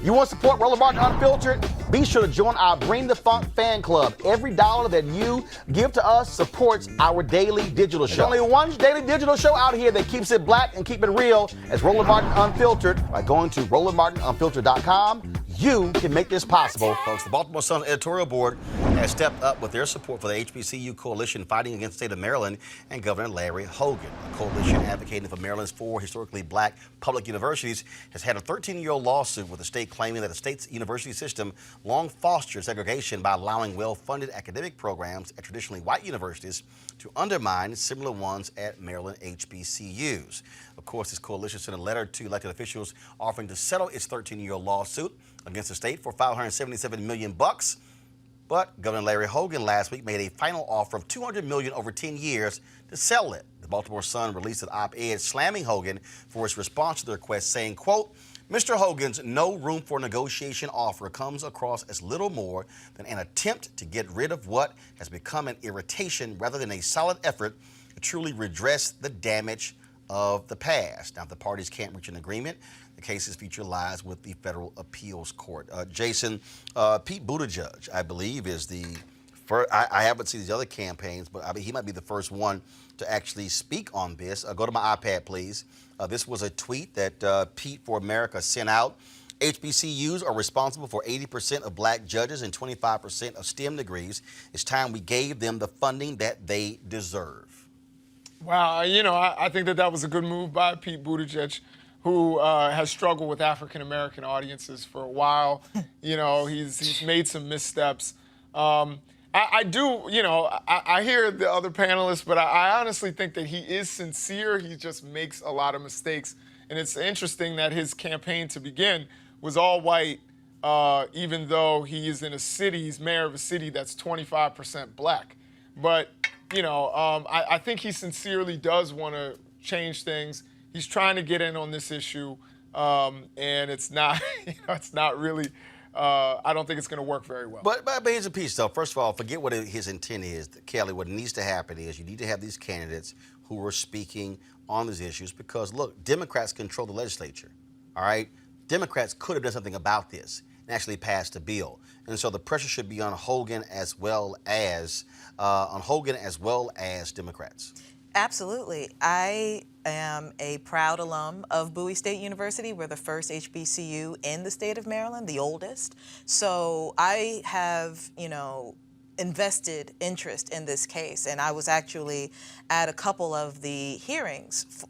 You want to support Roland Martin Unfiltered? Be sure to join our Bring the Funk fan club. Every dollar that you give to us supports our daily digital show. There's only one daily digital show out here that keeps it black and keep it real. It's Roland Martin Unfiltered. By going to RolandMartinUnfiltered.com, you can make this possible. Folks, the Baltimore Sun editorial board has stepped up with their support for the HBCU coalition fighting against the state of Maryland and Governor Larry Hogan. A coalition advocating for Maryland's 4 historically black public universities has had a 13-year-old lawsuit with the state claiming that the state's university system long fostered segregation by allowing well-funded academic programs at traditionally white universities to undermine similar ones at Maryland HBCUs. Of course, this coalition sent a letter to elected officials offering to settle its 13-year-old lawsuit against the state for $577 million. But Governor Larry Hogan last week made a final offer of $200 million over 10 years to settle it. The Baltimore Sun released an op-ed slamming Hogan for his response to the request, saying, quote, Mr. Hogan's no room for negotiation offer comes across as little more than an attempt to get rid of what has become an irritation rather than a solid effort to truly redress the damage of the past. Now, if the parties can't reach an agreement, the case's future lies with the Federal Appeals Court. Jason, Pete Buttigieg, I believe, is the first. I haven't seen these other campaigns, but I mean, he might be the first one to actually speak on this. Go to my iPad, please. This was a tweet that Pete for America sent out. HBCUs are responsible for 80% of black judges and 25% of STEM degrees. It's time we gave them the funding that they deserve. Wow, you know, I think that was a good move by Pete Buttigieg, who has struggled with African-American audiences for a while. You know, he's made some missteps. I do, you know, I hear the other panelists, but I honestly think that he is sincere. He just makes a lot of mistakes. And it's interesting that his campaign to begin was all white, even though he is in a city, he's mayor of a city that's 25% black. But, you know, I think he sincerely does want to change things. He's trying to get in on this issue, and it's not, you know, it's not really, I don't think it's going to work very well. But here's a piece, though. First of all, forget what his intent is. Kelly, what needs to happen is you need to have these candidates who are speaking on these issues because, look, Democrats control the legislature, all right? Democrats could have done something about this and actually passed a bill. And so the pressure should be on Hogan as well as Democrats. Absolutely. I am a proud alum of Bowie State University. We're the first HBCU in the state of Maryland, the oldest. So I have, you know, invested interest in this case. And I was actually at a couple of the hearings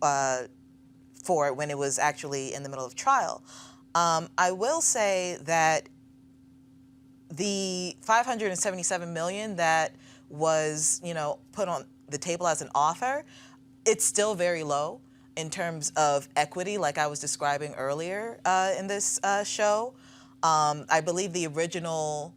for it when it was actually in the middle of trial. I will say that the $577 million that was, you know, put on the table as an offer, it's still very low in terms of equity, like I was describing earlier in this show. I believe the original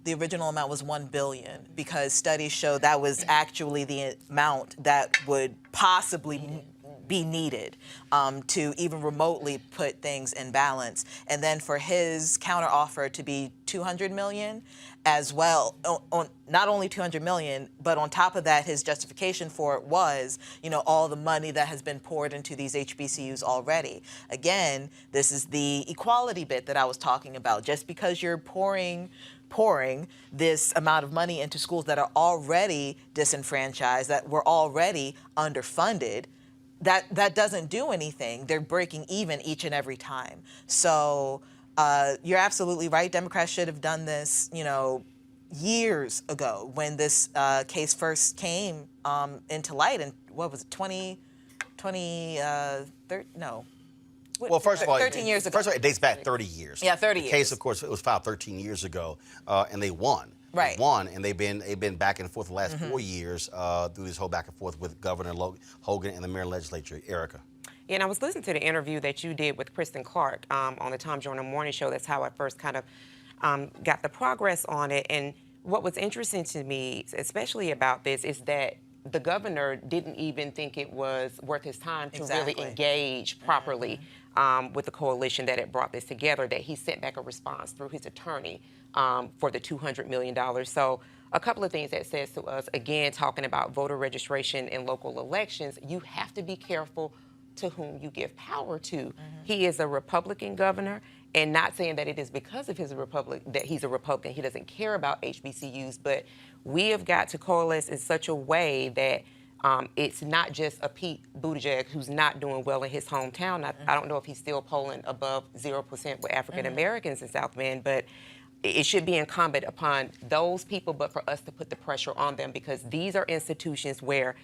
amount was $1 billion because studies show that was actually the amount that would possibly be needed to even remotely put things in balance. And then for his counteroffer to be $200 million as well, not only $200 million, but on top of that, his justification for it was, you know, all the money that has been poured into these HBCUs already. Again, this is the equality bit that I was talking about. Just because you're pouring this amount of money into schools that are already disenfranchised, that were already underfunded, that doesn't do anything. They're breaking even each and every time. So you're absolutely right. Democrats should have done this, you know, years ago when this case first came into light. And what was it, 13 years ago. First of all, it dates back 30 years. Yeah, 30 years. The case, of course, it was filed 13 years ago, and they won. Right. They won, and they've been back and forth the last 4 years through this whole back and forth with Governor Hogan and the Maryland legislature. Erica. Yeah, and I was listening to the interview that you did with Kristen Clark on the Tom Joyner Morning Show. That's how I first kind of got the progress on it. And what was interesting to me, especially about this, is that the governor didn't even think it was worth his time to really engage properly with the coalition that had brought this together, that he sent back a response through his attorney for the $200 million. So a couple of things that says to us, again, talking about voter registration in local elections, you have to be careful to whom you give power to. He is a Republican governor, And not saying that it is because of his that he's a Republican, he doesn't care about HBCUs, but we have got to coalesce in such a way that it's not just a Pete Buttigieg who's not doing well in his hometown. I don't know if he's still polling above 0% with African Americans in South Bend, but it should be incumbent upon those people, but for us to put the pressure on them, because these are institutions where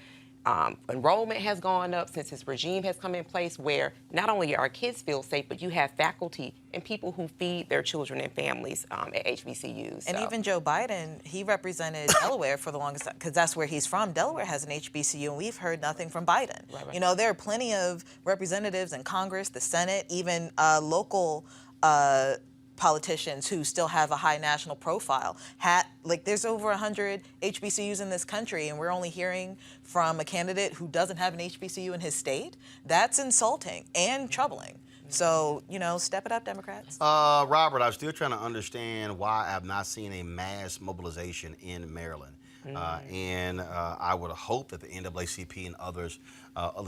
enrollment has gone up since this regime has come in place, where not only our kids feel safe, but you have faculty and people who feed their children and families at HBCUs. And even Joe Biden, he represented Delaware for the longest time, because that's where he's from. Delaware has an HBCU, and we've heard nothing from Biden. Right. You know, there are plenty of representatives in Congress, the Senate, even local politicians who still have a high national profile. There's over 100 HBCUs in this country, and we're only hearing from a candidate who doesn't have an HBCU in his state. That's insulting and troubling. So, you know, step it up, Democrats. Robert, I'm still trying to understand why I've not seen a mass mobilization in Maryland. And I would hope that the NAACP and other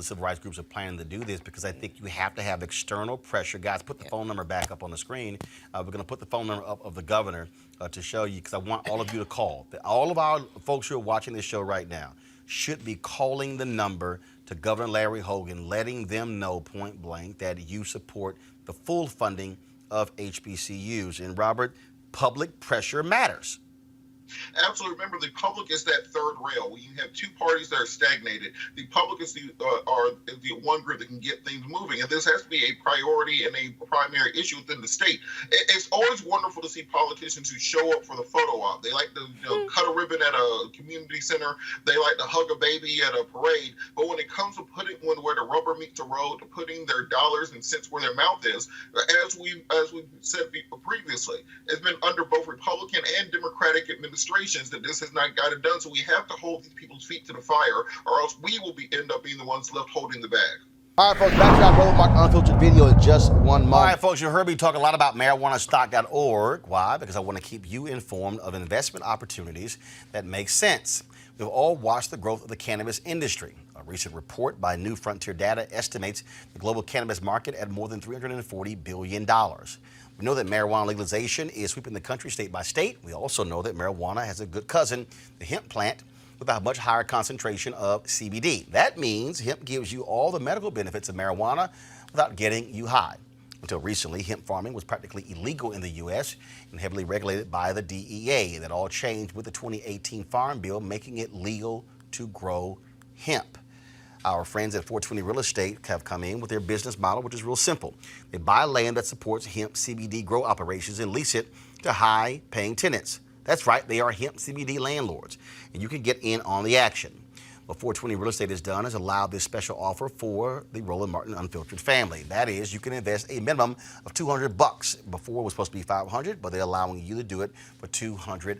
civil rights groups are planning to do this, because I think you have to have external pressure. Guys, put the phone number back up on the screen. We're going to put the phone number up of the governor to show you, because I want all of you to call. All of our folks who are watching this show right now should be calling the number to Governor Larry Hogan, letting them know point blank that you support the full funding of HBCUs. And Robert, public pressure matters. Absolutely. Remember, the public is that third rail. When you have two parties that are stagnated, the public is the one group that can get things moving. And this has to be a priority and a primary issue within the state. It's always wonderful to see politicians who show up for the photo op. They like to cut a ribbon at a community center. They like to hug a baby at a parade. But when it comes to putting where the rubber meets the road, to putting their dollars and cents where their mouth is, as we said previously, it's been under both Republican and Democratic administrations that this has not gotten done. So we have to hold these people's feet to the fire, or else we will end up being the ones left holding the bag. All right, folks, back to our Roland Martin Unfiltered video in just 1 moment. All right, folks, you heard me talk a lot about marijuanastock.org. Why? Because I want to keep you informed of investment opportunities that make sense. We've all watched the growth of the cannabis industry. A recent report by New Frontier Data estimates the global cannabis market at more than $340 billion. We know that marijuana legalization is sweeping the country state by state. We also know that marijuana has a good cousin, the hemp plant, with a much higher concentration of CBD. That means hemp gives you all the medical benefits of marijuana without getting you high. Until recently, hemp farming was practically illegal in the U.S. and heavily regulated by the DEA. That all changed with the 2018 Farm Bill, making it legal to grow hemp. Our friends at 420 Real Estate have come in with their business model, which is real simple. They buy land that supports hemp CBD grow operations and lease it to high-paying tenants. That's right, they are hemp CBD landlords, and you can get in on the action. What 420 Real Estate has done is allowed this special offer for the Roland Martin Unfiltered family. That is, you can invest a minimum of $200. Before it was supposed to be $500, but they're allowing you to do it for $200.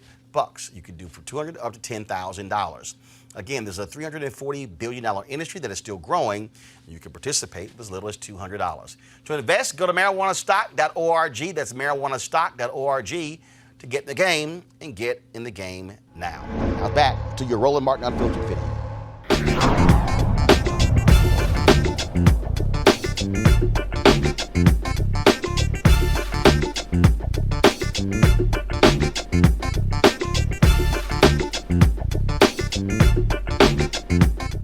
You can do for $200 up to $10,000. Again, there's a $340 billion industry that is still growing. You can participate with as little as $200. To invest, go to marijuanastock.org. That's marijuanastock.org to get in the game and get in the game now. Now back to your Roland Martin Unfiltered video.